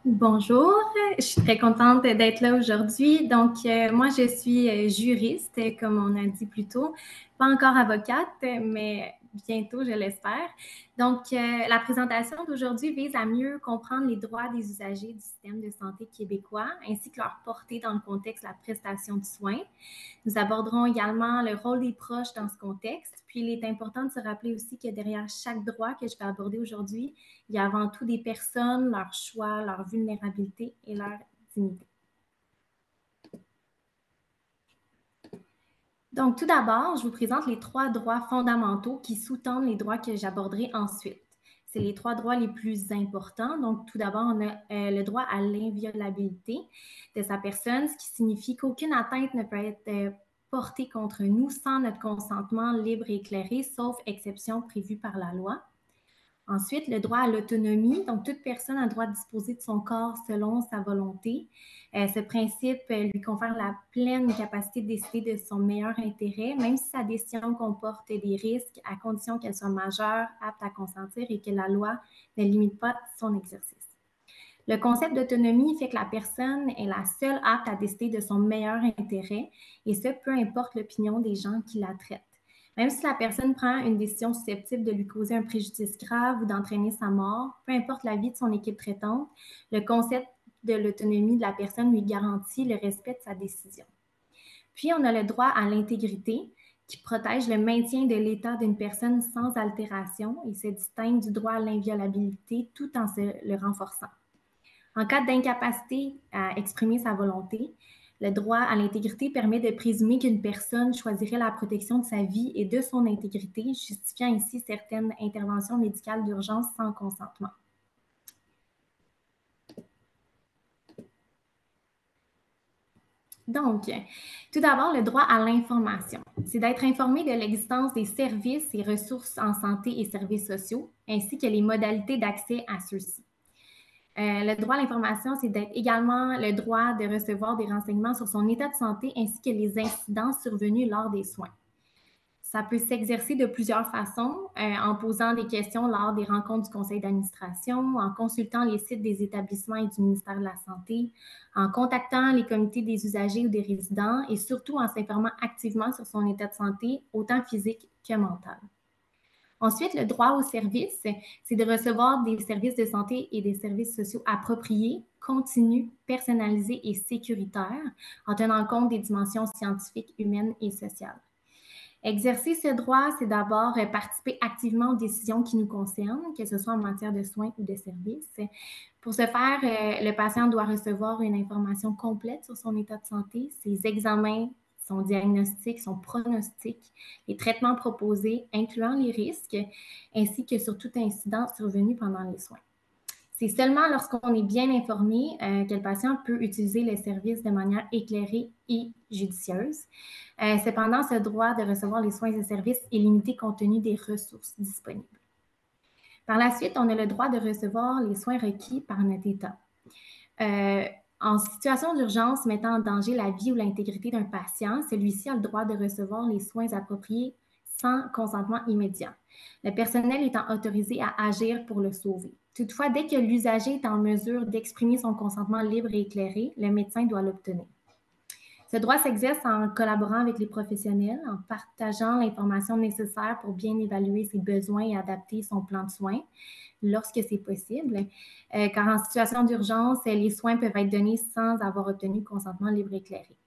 Bonjour, je suis très contente d'être là aujourd'hui. Donc, moi, je suis juriste, comme on a dit plus tôt, pas encore avocate, mais bientôt, je l'espère. Donc, la présentation d'aujourd'hui vise à mieux comprendre les droits des usagers du système de santé québécois, ainsi que leur portée dans le contexte de la prestation de soins. Nous aborderons également le rôle des proches dans ce contexte. Puis, il est important de se rappeler aussi que derrière chaque droit que je vais aborder aujourd'hui, il y a avant tout des personnes, leurs choix, leur vulnérabilité et leur dignité. Donc, tout d'abord, je vous présente les 3 droits fondamentaux qui sous-tendent les droits que j'aborderai ensuite. C'est les 3 droits les plus importants. Donc, tout d'abord, on a le droit à l'inviolabilité de sa personne, ce qui signifie qu'aucune atteinte ne peut être portée contre nous sans notre consentement libre et éclairé, sauf exception prévue par la loi. Ensuite, le droit à l'autonomie. Donc, toute personne a le droit de disposer de son corps selon sa volonté. Ce principe lui confère la pleine capacité de décider de son meilleur intérêt, même si sa décision comporte des risques, à condition qu'elle soit majeure, apte à consentir et que la loi ne limite pas son exercice. Le concept d'autonomie fait que la personne est la seule apte à décider de son meilleur intérêt, et ce, peu importe l'opinion des gens qui la traitent. Même si la personne prend une décision susceptible de lui causer un préjudice grave ou d'entraîner sa mort, peu importe l'avis de son équipe traitante, le concept de l'autonomie de la personne lui garantit le respect de sa décision. Puis, on a le droit à l'intégrité, qui protège le maintien de l'état d'une personne sans altération et se distingue du droit à l'inviolabilité tout en le renforçant. En cas d'incapacité à exprimer sa volonté, le droit à l'intégrité permet de présumer qu'une personne choisirait la protection de sa vie et de son intégrité, justifiant ainsi certaines interventions médicales d'urgence sans consentement. Donc, tout d'abord, le droit à l'information. C'est d'être informé de l'existence des services et ressources en santé et services sociaux, ainsi que les modalités d'accès à ceux-ci. Le droit à l'information, c'est également le droit de recevoir des renseignements sur son état de santé ainsi que les incidents survenus lors des soins. Ça peut s'exercer de plusieurs façons, en posant des questions lors des rencontres du conseil d'administration, en consultant les sites des établissements et du ministère de la Santé, en contactant les comités des usagers ou des résidents et surtout en s'informant activement sur son état de santé, autant physique que mental. Ensuite, le droit aux services, c'est de recevoir des services de santé et des services sociaux appropriés, continus, personnalisés et sécuritaires, en tenant compte des dimensions scientifiques, humaines et sociales. Exercer ce droit, c'est d'abord participer activement aux décisions qui nous concernent, que ce soit en matière de soins ou de services. Pour ce faire, le patient doit recevoir une information complète sur son état de santé, ses examens, son diagnostic, son pronostic, les traitements proposés, incluant les risques, ainsi que sur tout incident survenu pendant les soins. C'est seulement lorsqu'on est bien informé que le patient peut utiliser les services de manière éclairée et judicieuse. Cependant, ce droit de recevoir les soins et services est limité compte tenu des ressources disponibles. Par la suite, on a le droit de recevoir les soins requis par notre État. En situation d'urgence mettant en danger la vie ou l'intégrité d'un patient, celui-ci a le droit de recevoir les soins appropriés sans consentement immédiat, le personnel étant autorisé à agir pour le sauver. Toutefois, dès que l'usager est en mesure d'exprimer son consentement libre et éclairé, le médecin doit l'obtenir. Ce droit s'exerce en collaborant avec les professionnels, en partageant l'information nécessaire pour bien évaluer ses besoins et adapter son plan de soins lorsque c'est possible. Car en situation d'urgence, les soins peuvent être donnés sans avoir obtenu consentement libre et éclairé.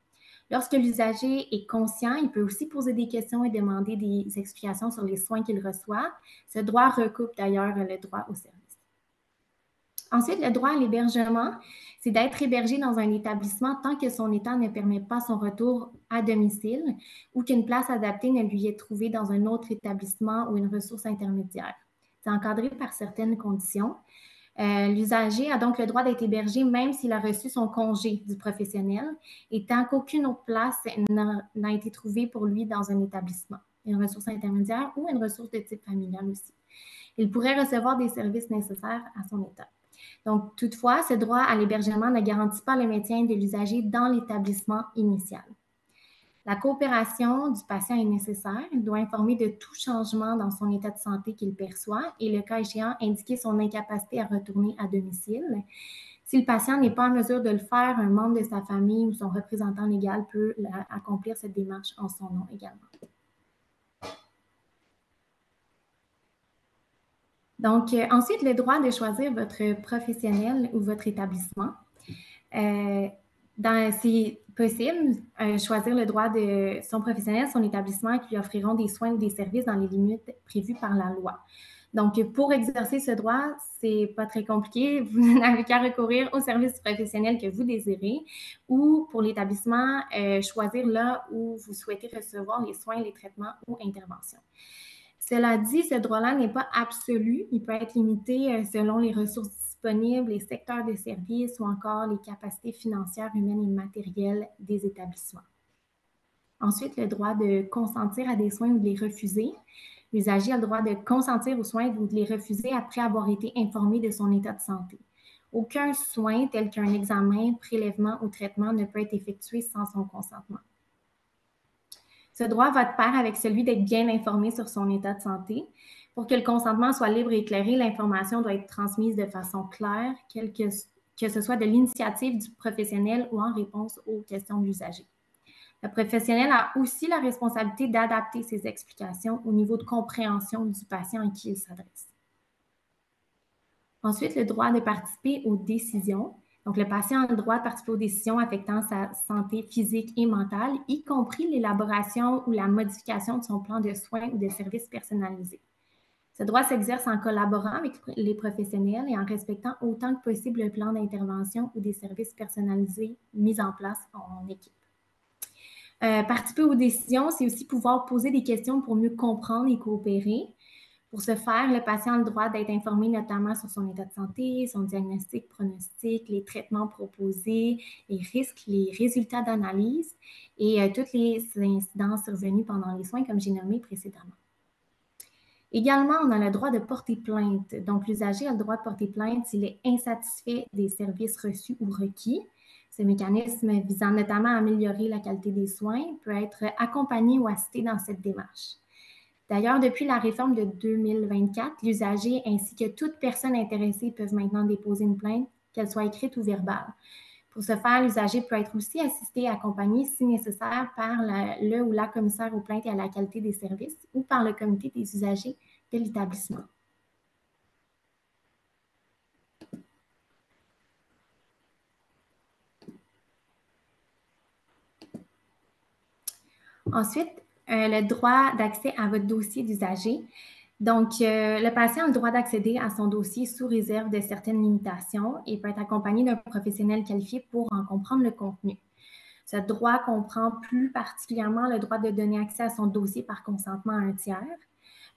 Lorsque l'usager est conscient, il peut aussi poser des questions et demander des explications sur les soins qu'il reçoit. Ce droit recoupe d'ailleurs le droit au service. Ensuite, le droit à l'hébergement, c'est d'être hébergé dans un établissement tant que son état ne permet pas son retour à domicile ou qu'une place adaptée ne lui est trouvée dans un autre établissement ou une ressource intermédiaire. C'est encadré par certaines conditions. L'usager a donc le droit d'être hébergé même s'il a reçu son congé du professionnel et tant qu'aucune autre place n'a été trouvée pour lui dans un établissement, une ressource intermédiaire ou une ressource de type familial aussi. Il pourrait recevoir des services nécessaires à son état. Donc, toutefois, ce droit à l'hébergement ne garantit pas le maintien de l'usager dans l'établissement initial. La coopération du patient est nécessaire. Il doit informer de tout changement dans son état de santé qu'il perçoit et, le cas échéant, indiquer son incapacité à retourner à domicile. Si le patient n'est pas en mesure de le faire, un membre de sa famille ou son représentant légal peut accomplir cette démarche en son nom également. Donc, ensuite, le droit de choisir votre professionnel ou votre établissement. C'est possible choisir le droit de son professionnel, son établissement qui lui offriront des soins ou des services dans les limites prévues par la loi. Donc, pour exercer ce droit, c'est pas très compliqué. Vous n'avez qu'à recourir au service professionnel que vous désirez ou pour l'établissement, choisir là où vous souhaitez recevoir les soins, les traitements ou interventions. Cela dit, ce droit-là n'est pas absolu. Il peut être limité selon les ressources disponibles, les secteurs de services ou encore les capacités financières, humaines et matérielles des établissements. Ensuite, le droit de consentir à des soins ou de les refuser. L'usager a le droit de consentir aux soins ou de les refuser après avoir été informé de son état de santé. Aucun soin, tel qu'un examen, prélèvement ou traitement, ne peut être effectué sans son consentement. Ce droit va de pair avec celui d'être bien informé sur son état de santé. Pour que le consentement soit libre et éclairé, l'information doit être transmise de façon claire, que ce soit de l'initiative du professionnel ou en réponse aux questions de l'usager. Le professionnel a aussi la responsabilité d'adapter ses explications au niveau de compréhension du patient à qui il s'adresse. Ensuite, le droit de participer aux décisions. Donc, le patient a le droit de participer aux décisions affectant sa santé physique et mentale, y compris l'élaboration ou la modification de son plan de soins ou de services personnalisés. Ce droit s'exerce en collaborant avec les professionnels et en respectant autant que possible le plan d'intervention ou des services personnalisés mis en place en équipe. Participer aux décisions, c'est aussi pouvoir poser des questions pour mieux comprendre et coopérer. Pour ce faire, le patient a le droit d'être informé notamment sur son état de santé, son diagnostic, pronostic, les traitements proposés, les risques, les résultats d'analyse et toutes les incidences survenues pendant les soins, comme j'ai nommé précédemment. Également, on a le droit de porter plainte. Donc, l'usager a le droit de porter plainte s'il est insatisfait des services reçus ou requis. Ce mécanisme visant notamment à améliorer la qualité des soins peut être accompagné ou assisté dans cette démarche. D'ailleurs, depuis la réforme de 2024, l'usager ainsi que toute personne intéressée peuvent maintenant déposer une plainte, qu'elle soit écrite ou verbale. Pour ce faire, l'usager peut être aussi assisté et accompagné, si nécessaire, par le ou la commissaire aux plaintes et à la qualité des services ou par le comité des usagers de l'établissement. Ensuite, le droit d'accès à votre dossier d'usager. Donc, le patient a le droit d'accéder à son dossier sous réserve de certaines limitations et peut être accompagné d'un professionnel qualifié pour en comprendre le contenu. Ce droit comprend plus particulièrement le droit de donner accès à son dossier par consentement à un tiers,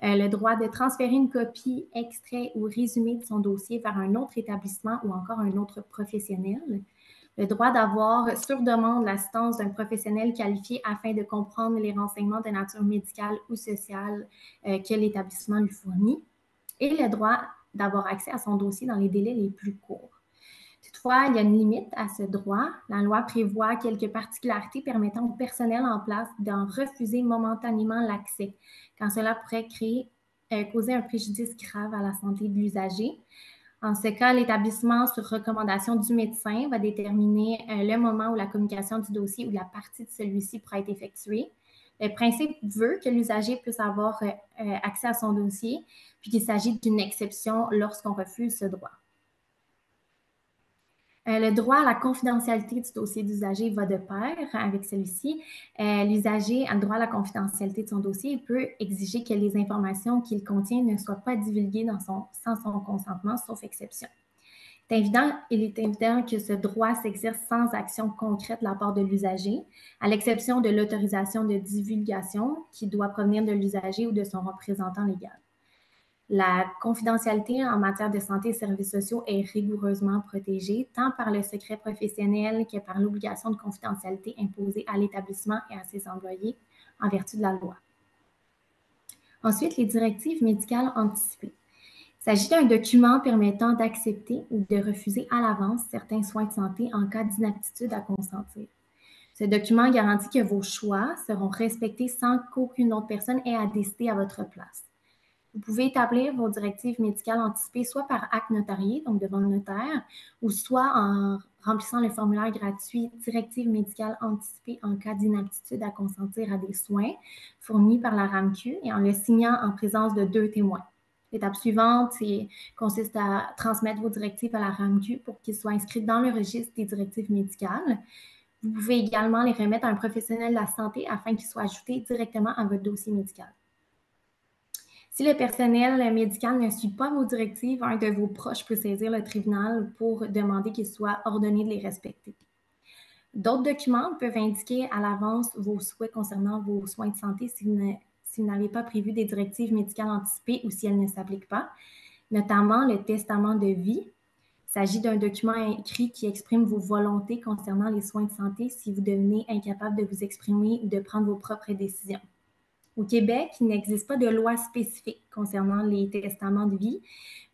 le droit de transférer une copie, extrait ou résumé de son dossier vers un autre établissement ou encore un autre professionnel, le droit d'avoir sur demande l'assistance d'un professionnel qualifié afin de comprendre les renseignements de nature médicale ou sociale que l'établissement lui fournit, et le droit d'avoir accès à son dossier dans les délais les plus courts. Toutefois, il y a une limite à ce droit. La loi prévoit quelques particularités permettant au personnel en place d'en refuser momentanément l'accès, quand cela pourrait causer un préjudice grave à la santé de l'usager. En ce cas, l'établissement, sur recommandation du médecin, va déterminer le moment où la communication du dossier ou de la partie de celui-ci pourra être effectuée. Le principe veut que l'usager puisse avoir accès à son dossier, puis qu'il s'agit d'une exception lorsqu'on refuse ce droit. Le droit à la confidentialité du dossier d'usager va de pair avec celui-ci. L'usager a le droit à la confidentialité de son dossier et peut exiger que les informations qu'il contient ne soient pas divulguées sans son consentement, sauf exception. Il est évident que ce droit s'exerce sans action concrète de la part de l'usager, à l'exception de l'autorisation de divulgation qui doit provenir de l'usager ou de son représentant légal. La confidentialité en matière de santé et services sociaux est rigoureusement protégée, tant par le secret professionnel que par l'obligation de confidentialité imposée à l'établissement et à ses employés en vertu de la loi. Ensuite, les directives médicales anticipées. Il s'agit d'un document permettant d'accepter ou de refuser à l'avance certains soins de santé en cas d'inaptitude à consentir. Ce document garantit que vos choix seront respectés sans qu'aucune autre personne ait à décider à votre place. Vous Vous pouvez établir vos directives médicales anticipées soit par acte notarié, donc devant le notaire, ou soit en remplissant le formulaire gratuit Directives médicales anticipées en cas d'inaptitude à consentir à des soins fournis par la RAMQ et en le signant en présence de 2 témoins. L'étape suivante consiste à transmettre vos directives à la RAMQ pour qu'ils soient inscrits dans le registre des directives médicales. Vous pouvez également les remettre à un professionnel de la santé afin qu'ils soient ajoutés directement à votre dossier médical. Si le personnel médical ne suit pas vos directives, un de vos proches peut saisir le tribunal pour demander qu'il soit ordonné de les respecter. D'autres documents peuvent indiquer à l'avance vos souhaits concernant vos soins de santé si vous n'avez pas prévu des directives médicales anticipées ou si elles ne s'appliquent pas, notamment le testament de vie. Il s'agit d'un document écrit qui exprime vos volontés concernant les soins de santé si vous devenez incapable de vous exprimer ou de prendre vos propres décisions. Au Québec, il n'existe pas de loi spécifique concernant les testaments de vie,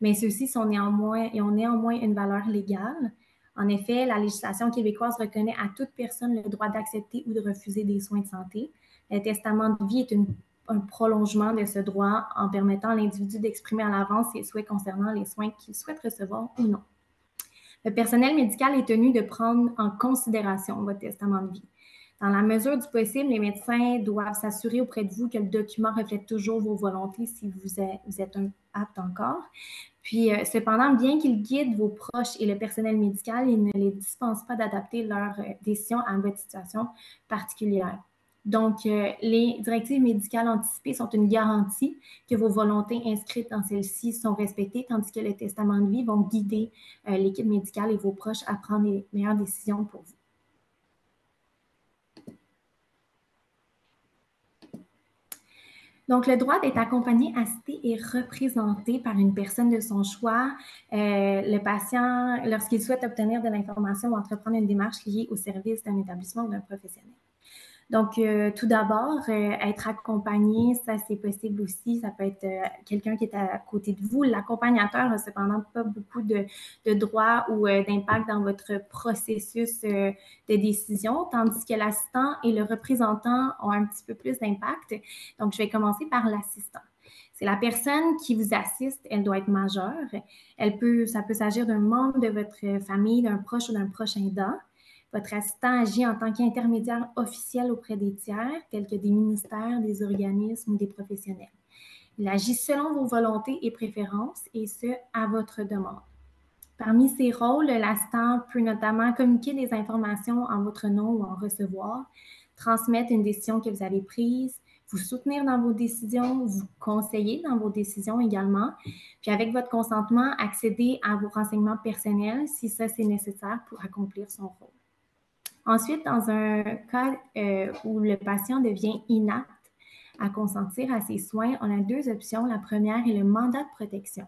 mais ceux-ci ont néanmoins une valeur légale. En effet, la législation québécoise reconnaît à toute personne le droit d'accepter ou de refuser des soins de santé. Le testament de vie est un prolongement de ce droit en permettant à l'individu d'exprimer à l'avance ses souhaits concernant les soins qu'il souhaite recevoir ou non. Le personnel médical est tenu de prendre en considération votre testament de vie. Dans la mesure du possible, les médecins doivent s'assurer auprès de vous que le document reflète toujours vos volontés si vous êtes apte encore. Puis, cependant, bien qu'il guide vos proches et le personnel médical, il ne les dispense pas d'adapter leurs décisions à votre situation particulière. Donc, les directives médicales anticipées sont une garantie que vos volontés inscrites dans celles-ci sont respectées, tandis que les testaments de vie vont guider l'équipe médicale et vos proches à prendre les meilleures décisions pour vous. Donc, le droit d'être accompagné, assisté et représenté par une personne de son choix, le patient, lorsqu'il souhaite obtenir de l'information ou entreprendre une démarche liée au service d'un établissement ou d'un professionnel. Donc, tout d'abord, être accompagné, ça c'est possible aussi. Ça peut être quelqu'un qui est à côté de vous. L'accompagnateur n'a cependant pas beaucoup de droits ou d'impact dans votre processus de décision, tandis que l'assistant et le représentant ont un petit peu plus d'impact. Donc, je vais commencer par l'assistant. C'est la personne qui vous assiste, elle doit être majeure. Ça peut s'agir d'un membre de votre famille, d'un proche ou d'un proche aidant. Votre assistant agit en tant qu'intermédiaire officiel auprès des tiers, tels que des ministères, des organismes ou des professionnels. Il agit selon vos volontés et préférences, et ce, à votre demande. Parmi ses rôles, l'assistant peut notamment communiquer des informations en votre nom ou en recevoir, transmettre une décision que vous avez prise, vous soutenir dans vos décisions, vous conseiller dans vos décisions également, puis avec votre consentement, accéder à vos renseignements personnels si ça c'est nécessaire pour accomplir son rôle. Ensuite, dans un cas où le patient devient inapte à consentir à ses soins, on a 2 options. La première est le mandat de protection.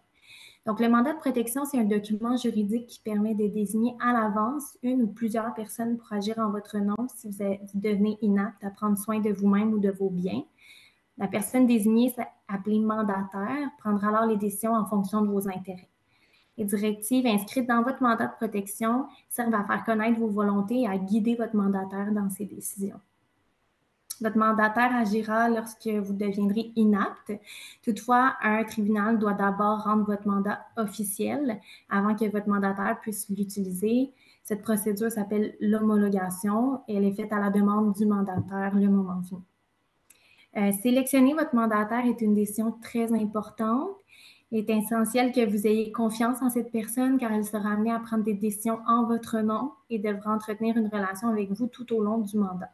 Donc, le mandat de protection, c'est un document juridique qui permet de désigner à l'avance une ou plusieurs personnes pour agir en votre nom si vous devenez inapte à prendre soin de vous-même ou de vos biens. La personne désignée, appelée mandataire, prendra alors les décisions en fonction de vos intérêts. Les directives inscrites dans votre mandat de protection servent à faire connaître vos volontés et à guider votre mandataire dans ses décisions. Votre mandataire agira lorsque vous deviendrez inapte. Toutefois, un tribunal doit d'abord rendre votre mandat officiel avant que votre mandataire puisse l'utiliser. Cette procédure s'appelle l'homologation et elle est faite à la demande du mandataire le moment venu. Sélectionner votre mandataire est une décision très importante. Il est essentiel que vous ayez confiance en cette personne car elle sera amenée à prendre des décisions en votre nom et devra entretenir une relation avec vous tout au long du mandat.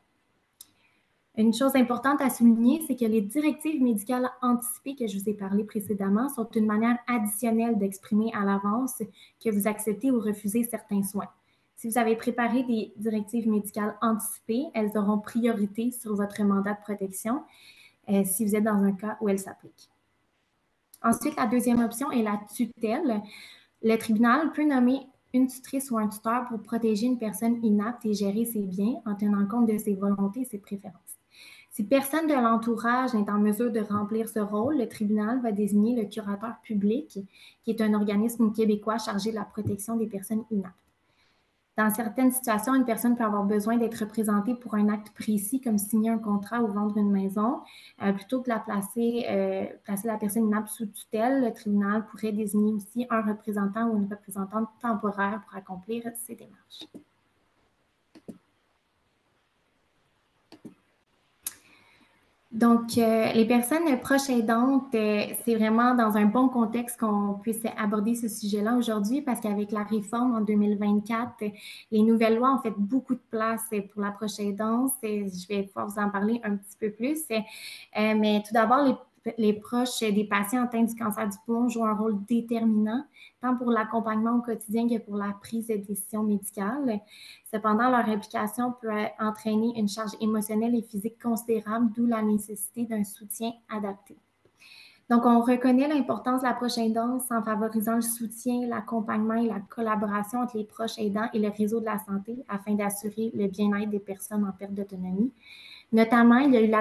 Une chose importante à souligner, c'est que les directives médicales anticipées que je vous ai parlé précédemment sont une manière additionnelle d'exprimer à l'avance que vous acceptez ou refusez certains soins. Si vous avez préparé des directives médicales anticipées, elles auront priorité sur votre mandat de protection si vous êtes dans un cas où elles s'appliquent. Ensuite, la deuxième option est la tutelle. Le tribunal peut nommer une tutrice ou un tuteur pour protéger une personne inapte et gérer ses biens en tenant compte de ses volontés et ses préférences. Si personne de l'entourage n'est en mesure de remplir ce rôle, le tribunal va désigner le curateur public, qui est un organisme québécois chargé de la protection des personnes inaptes. Dans certaines situations, une personne peut avoir besoin d'être représentée pour un acte précis, comme signer un contrat ou vendre une maison. Plutôt que de placer la personne inapte sous tutelle, le tribunal pourrait désigner aussi un représentant ou une représentante temporaire pour accomplir ces démarches. Donc, les personnes proches aidantes, c'est vraiment dans un bon contexte qu'on puisse aborder ce sujet-là aujourd'hui parce qu'avec la réforme en 2024, les nouvelles lois ont fait beaucoup de place pour la proche aidance. Je vais pouvoir vous en parler un petit peu plus. Mais tout d'abord, les proches des patients atteints du cancer du poumon jouent un rôle déterminant, tant pour l'accompagnement au quotidien que pour la prise de décision médicale. Cependant, leur implication peut entraîner une charge émotionnelle et physique considérable, d'où la nécessité d'un soutien adapté. Donc, on reconnaît l'importance de la proche aidance en favorisant le soutien, l'accompagnement et la collaboration entre les proches aidants et le réseau de la santé afin d'assurer le bien-être des personnes en perte d'autonomie. Notamment, il y a eu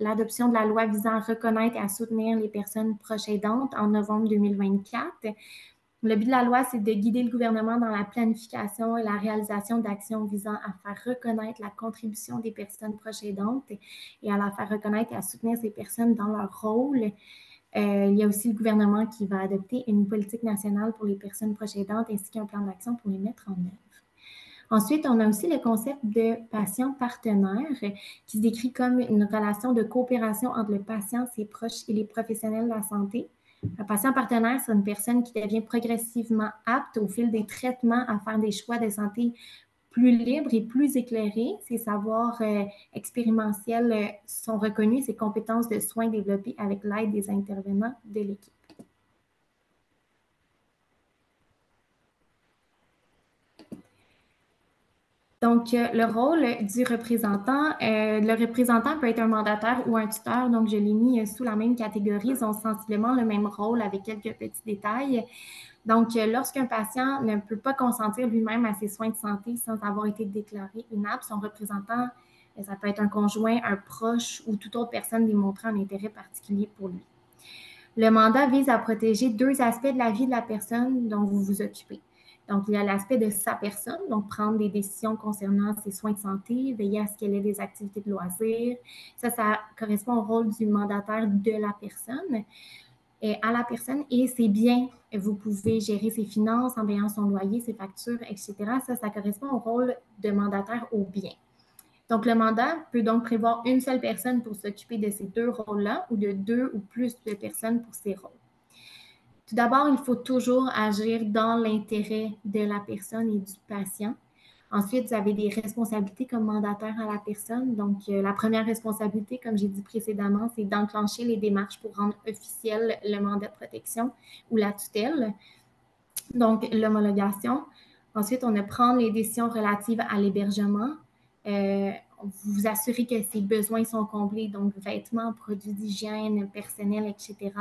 l'adoption de la loi visant à reconnaître et à soutenir les personnes proches aidantes en novembre 2024. Le but de la loi, c'est de guider le gouvernement dans la planification et la réalisation d'actions visant à faire reconnaître la contribution des personnes proches aidantes et à la faire reconnaître et à soutenir ces personnes dans leur rôle. Il y a aussi le gouvernement qui va adopter une politique nationale pour les personnes proches aidantes ainsi qu'un plan d'action pour les mettre en œuvre. Ensuite, on a aussi le concept de patient partenaire qui se décrit comme une relation de coopération entre le patient, ses proches et les professionnels de la santé. Un patient partenaire, c'est une personne qui devient progressivement apte au fil des traitements à faire des choix de santé plus libres et plus éclairés. Ses savoirs expérientiels sont reconnus, ses compétences de soins développées avec l'aide des intervenants de l'équipe. Donc, le rôle du représentant, le représentant peut être un mandataire ou un tuteur, donc je l'ai mis sous la même catégorie, ils ont sensiblement le même rôle avec quelques petits détails. Donc, lorsqu'un patient ne peut pas consentir lui-même à ses soins de santé sans avoir été déclaré inapte, son représentant, ça peut être un conjoint, un proche ou toute autre personne démontrant un intérêt particulier pour lui. Le mandat vise à protéger deux aspects de la vie de la personne dont vous vous occupez. Donc, il y a l'aspect de sa personne, donc prendre des décisions concernant ses soins de santé, veiller à ce qu'elle ait des activités de loisirs. Ça correspond au rôle du mandataire de la personne. Et à la personne et ses biens. Vous pouvez gérer ses finances en payant son loyer, ses factures, etc. Ça correspond au rôle de mandataire aux biens. Donc, le mandat peut donc prévoir une seule personne pour s'occuper de ces deux rôles-là ou de deux ou plus de personnes pour ces rôles. Tout d'abord, il faut toujours agir dans l'intérêt de la personne et du patient. Ensuite, vous avez des responsabilités comme mandataire à la personne. Donc, la première responsabilité, comme j'ai dit précédemment, c'est d'enclencher les démarches pour rendre officiel le mandat de protection ou la tutelle. Donc, l'homologation. Ensuite, on a prendre les décisions relatives à l'hébergement. Vous vous assurez que ses besoins sont comblés, donc vêtements, produits d'hygiène, personnel, etc.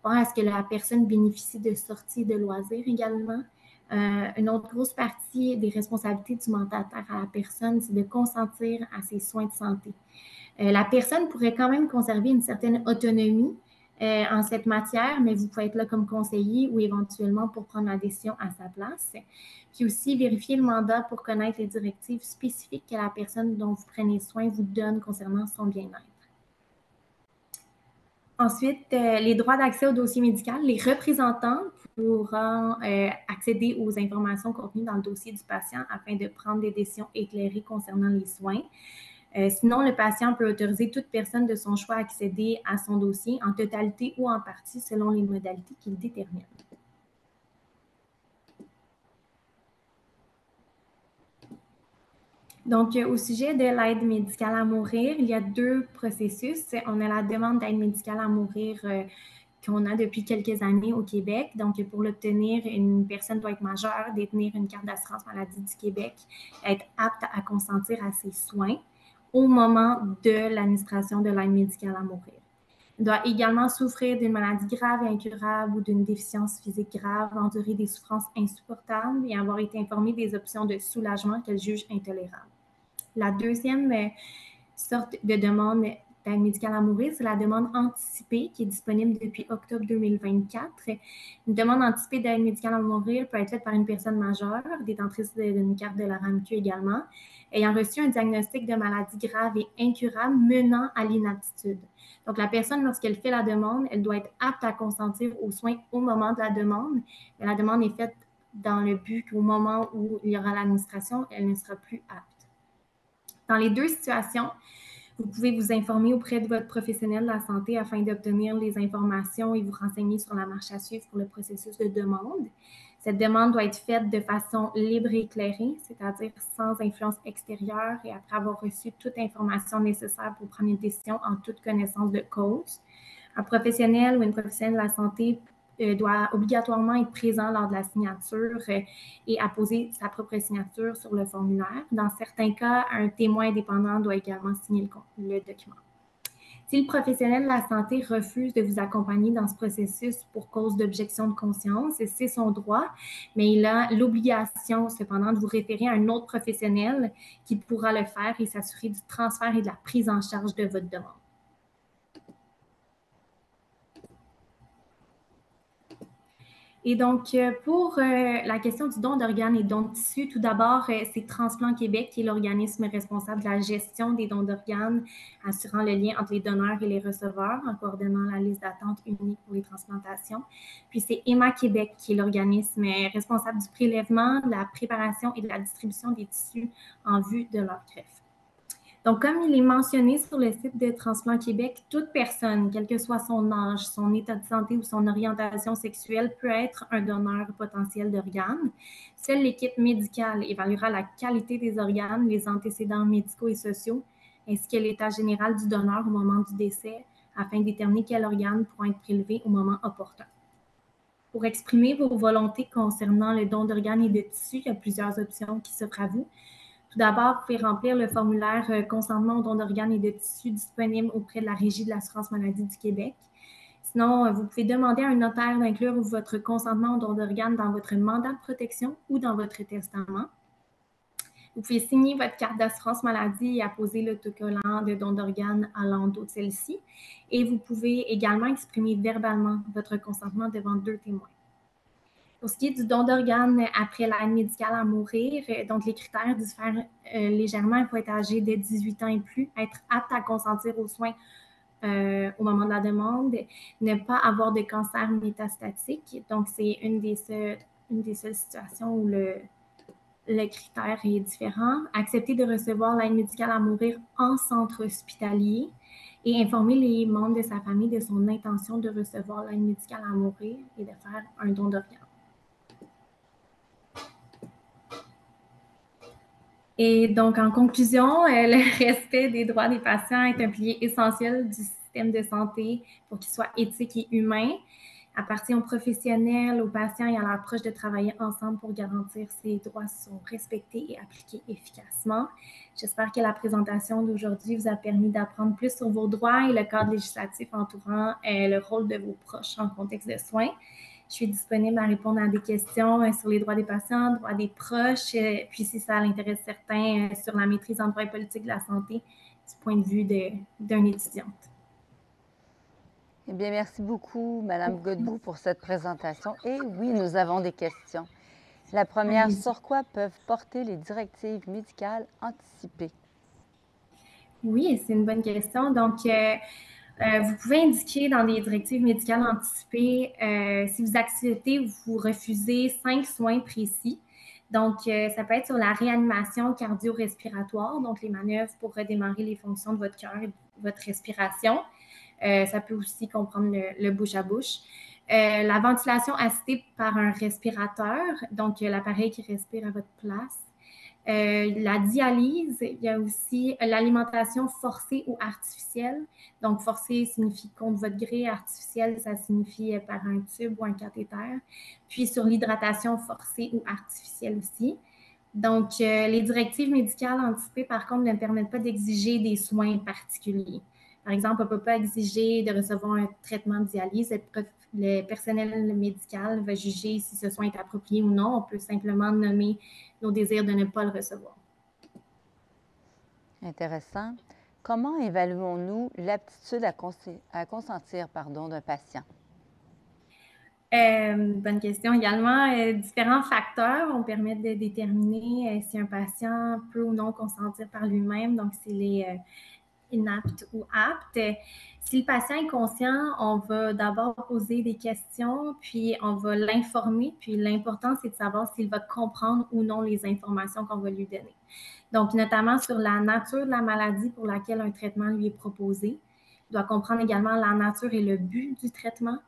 Voir à ce que la personne bénéficie de sorties de loisirs également. Une autre grosse partie des responsabilités du mandataire à la personne, c'est de consentir à ses soins de santé. La personne pourrait quand même conserver une certaine autonomie en cette matière, mais vous pouvez être là comme conseiller ou éventuellement pour prendre la décision à sa place. Puis aussi, vérifier le mandat pour connaître les directives spécifiques que la personne dont vous prenez soin vous donne concernant son bien-être. Ensuite, les droits d'accès au dossier médical. Les représentants pourront accéder aux informations contenues dans le dossier du patient afin de prendre des décisions éclairées concernant les soins. Sinon, le patient peut autoriser toute personne de son choix à accéder à son dossier en totalité ou en partie selon les modalités qu'il détermine. Donc, au sujet de l'aide médicale à mourir, il y a deux processus. On a la demande d'aide médicale à mourir qu'on a depuis quelques années au Québec. Donc, pour l'obtenir, une personne doit être majeure, détenir une carte d'assurance maladie du Québec, être apte à consentir à ses soins au moment de l'administration de l'aide médicale à mourir. Il doit également souffrir d'une maladie grave et incurable ou d'une déficience physique grave, endurer des souffrances insupportables et avoir été informé des options de soulagement qu'elle juge intolérables. La deuxième sorte de demande d'aide médicale à mourir, c'est la demande anticipée qui est disponible depuis octobre 2024. Une demande anticipée d'aide médicale à mourir peut être faite par une personne majeure, détentrice d'une carte de la RAMQ également, ayant reçu un diagnostic de maladie grave et incurable menant à l'inaptitude. Donc, la personne, lorsqu'elle fait la demande, elle doit être apte à consentir aux soins au moment de la demande, mais la demande est faite dans le but qu'au moment où il y aura l'administration, elle ne sera plus apte. Dans les deux situations, vous pouvez vous informer auprès de votre professionnel de la santé afin d'obtenir les informations et vous renseigner sur la marche à suivre pour le processus de demande. Cette demande doit être faite de façon libre et éclairée, c'est-à-dire sans influence extérieure et après avoir reçu toute information nécessaire pour prendre une décision en toute connaissance de cause. Un professionnel ou une professionnelle de la santé doit obligatoirement être présent lors de la signature et apposer sa propre signature sur le formulaire. Dans certains cas, un témoin indépendant doit également signer le document. Si le professionnel de la santé refuse de vous accompagner dans ce processus pour cause d'objection de conscience, c'est son droit, mais il a l'obligation cependant de vous référer à un autre professionnel qui pourra le faire et s'assurer du transfert et de la prise en charge de votre demande. Et donc, pour la question du don d'organes et don de tissus, tout d'abord, c'est Transplant Québec qui est l'organisme responsable de la gestion des dons d'organes, assurant le lien entre les donneurs et les receveurs, en coordonnant la liste d'attente unique pour les transplantations. Puis c'est EMA Québec qui est l'organisme responsable du prélèvement, de la préparation et de la distribution des tissus en vue de leur greffe. Donc, comme il est mentionné sur le site de Transplant Québec, toute personne, quel que soit son âge, son état de santé ou son orientation sexuelle, peut être un donneur potentiel d'organes. Seule l'équipe médicale évaluera la qualité des organes, les antécédents médicaux et sociaux, ainsi que l'état général du donneur au moment du décès, afin de déterminer quels organes pourront être prélevés au moment opportun. Pour exprimer vos volontés concernant le don d'organes et de tissus, il y a plusieurs options qui s'offrent à vous. Tout d'abord, vous pouvez remplir le formulaire consentement au don d'organes et de tissus disponible auprès de la Régie de l'assurance maladie du Québec. Sinon, vous pouvez demander à un notaire d'inclure votre consentement au don d'organes dans votre mandat de protection ou dans votre testament. Vous pouvez signer votre carte d'assurance maladie et apposer l'autocollant de don d'organes à l'endos de celle-ci. Et vous pouvez également exprimer verbalement votre consentement devant 2 témoins. Pour ce qui est du don d'organes après l'aide médicale à mourir, donc les critères diffèrent légèrement. Il faut être âgé de 18 ans et plus, être apte à consentir aux soins au moment de la demande, ne pas avoir de cancer métastatique. Donc, c'est une des seules situations où le critère est différent. Accepter de recevoir l'aide médicale à mourir en centre hospitalier et informer les membres de sa famille de son intention de recevoir l'aide médicale à mourir et de faire un don d'organes. Et donc, en conclusion, le respect des droits des patients est un pilier essentiel du système de santé pour qu'il soit éthique et humain. Appartient aux professionnels, aux patients et à leurs proches de travailler ensemble pour garantir que ces droits sont respectés et appliqués efficacement. J'espère que la présentation d'aujourd'hui vous a permis d'apprendre plus sur vos droits et le cadre législatif entourant le rôle de vos proches en contexte de soins. Je suis disponible à répondre à des questions sur les droits des patients, droits des proches, puis si ça l'intéresse certains, sur la maîtrise en droit et politique de la santé du point de vue d'une étudiante. Eh bien, merci beaucoup, Madame Godbout, pour cette présentation. Et oui, nous avons des questions. La première, sur quoi peuvent porter les directives médicales anticipées? Oui, c'est une bonne question. Donc, vous pouvez indiquer dans les directives médicales anticipées si vous acceptez ou vous refusez 5 soins précis. Donc, ça peut être sur la réanimation cardio-respiratoire, donc les manœuvres pour redémarrer les fonctions de votre cœur et de votre respiration. Ça peut aussi comprendre le bouche-à-bouche. La ventilation assistée par un respirateur, donc l'appareil qui respire à votre place. La dialyse, il y a aussi l'alimentation forcée ou artificielle. Donc, forcée signifie contre votre gré, artificielle, ça signifie par un tube ou un cathéter. Puis, sur l'hydratation forcée ou artificielle aussi. Donc, les directives médicales anticipées, par contre, ne permettent pas d'exiger des soins particuliers. Par exemple, on ne peut pas exiger de recevoir un traitement de dialyse. Le personnel médical va juger si ce soin est approprié ou non. On peut simplement nommer nos désirs de ne pas le recevoir. Intéressant. Comment évaluons-nous l'aptitude à consentir d'un patient? Bonne question également. Différents facteurs vont permettre de déterminer si un patient peut ou non consentir par lui-même. Donc, c'est les inaptes ou aptes. Si le patient est conscient, on va d'abord poser des questions, puis on va l'informer. Puis l'important, c'est de savoir s'il va comprendre ou non les informations qu'on va lui donner. Donc, notamment sur la nature de la maladie pour laquelle un traitement lui est proposé. Il doit comprendre également la nature et le but du traitement,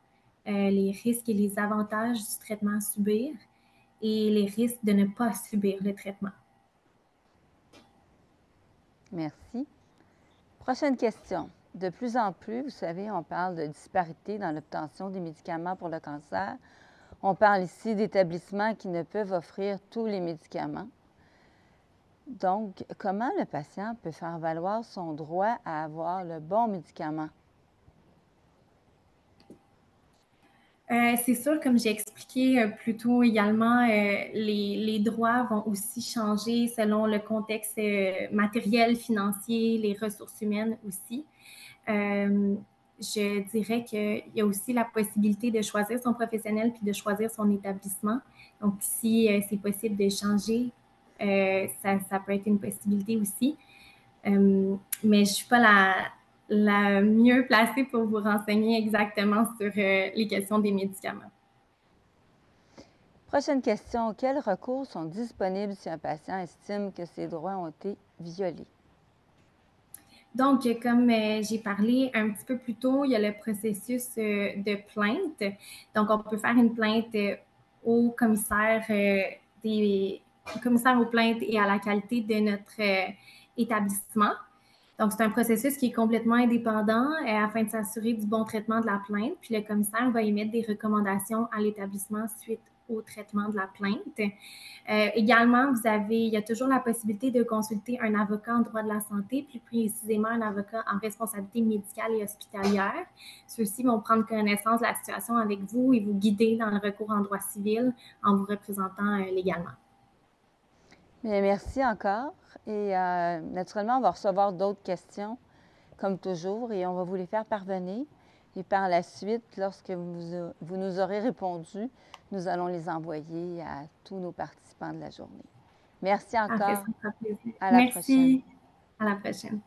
les risques et les avantages du traitement à subir et les risques de ne pas subir le traitement. Merci. Prochaine question. De plus en plus, vous savez, on parle de disparité dans l'obtention des médicaments pour le cancer. On parle ici d'établissements qui ne peuvent offrir tous les médicaments. Donc, comment le patient peut faire valoir son droit à avoir le bon médicament? C'est sûr, comme j'ai expliqué plus tôt également, les droits vont aussi changer selon le contexte matériel, financier, les ressources humaines aussi. Je dirais qu'il y a aussi la possibilité de choisir son professionnel puis de choisir son établissement. Donc, si c'est possible de changer, ça peut être une possibilité aussi. Mais je ne suis pas la mieux placée pour vous renseigner exactement sur les questions des médicaments. Prochaine question. Quels recours sont disponibles si un patient estime que ses droits ont été violés? Donc, comme j'ai parlé un petit peu plus tôt, il y a le processus de plainte. Donc, on peut faire une plainte au commissaire, au commissaire aux plaintes et à la qualité de notre établissement. Donc, c'est un processus qui est complètement indépendant afin de s'assurer du bon traitement de la plainte. Puis, le commissaire va émettre des recommandations à l'établissement suite au traitement de la plainte. Également, il y a toujours la possibilité de consulter un avocat en droit de la santé, plus précisément un avocat en responsabilité médicale et hospitalière. Ceux-ci vont prendre connaissance de la situation avec vous et vous guider dans le recours en droit civil en vous représentant légalement. Bien, merci encore. Et naturellement, on va recevoir d'autres questions, comme toujours, et on va vous les faire parvenir. Et par la suite, lorsque vous nous aurez répondu, nous allons les envoyer à tous nos participants de la journée. Merci encore. Parfait, ça me fera plaisir. À la prochaine. Merci. À la prochaine.